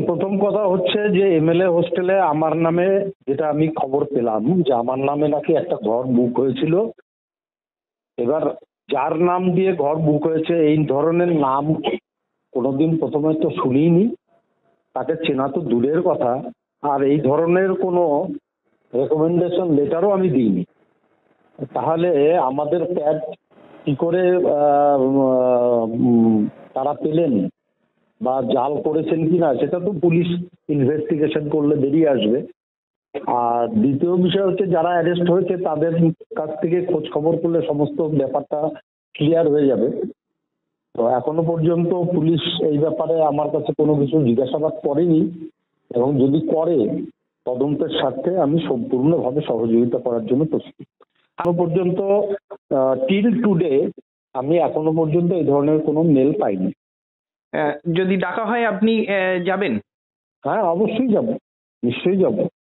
প্রথম কথা হচ্ছে যে এমএলএ হোস্টেলে আমার নামে, যেটা আমি খবর পেলাম যে আমার নামে নাকি একটা ঘর বুক হয়েছিল। এবার যার নাম দিয়ে ঘর বুক হয়েছে এই ধরনের নাম কোনোদিন প্রথমে তো শুনিনি, তাকে চেনা তো দূরের কথা, আর এই ধরনের কোনো রেকমেন্ডেশন লেটারও আমি দিইনি। তাহলে আমাদের ক্যাব কি করে তারা পেলেন বা জাল করেছেন কিনা সেটা তো পুলিশ ইনভেস্টিগেশন করলে বেরিয়ে আসবে। আর দ্বিতীয় বিষয় হচ্ছে যারা অ্যারেস্ট হয়েছে তাদের কাছ থেকে খোঁজ খবর করলে সমস্ত ব্যাপারটা ক্লিয়ার হয়ে যাবে। তো এখনো পর্যন্ত পুলিশ এই ব্যাপারে আমার কাছে কোনো কিছু জিজ্ঞাসাবাদ করেনি, এবং যদি করে তদন্তের স্বার্থে আমি সম্পূর্ণভাবে সহযোগিতা করার জন্য প্রস্তুত। এখনো পর্যন্ত টিল টুডে আমি এখনো পর্যন্ত এই ধরনের কোনো মেল পাইনি। যদি ডাকা হয় আপনি যাবেন? হ্যাঁ, অবশ্যই যাব, নিশ্চয়ই যাব।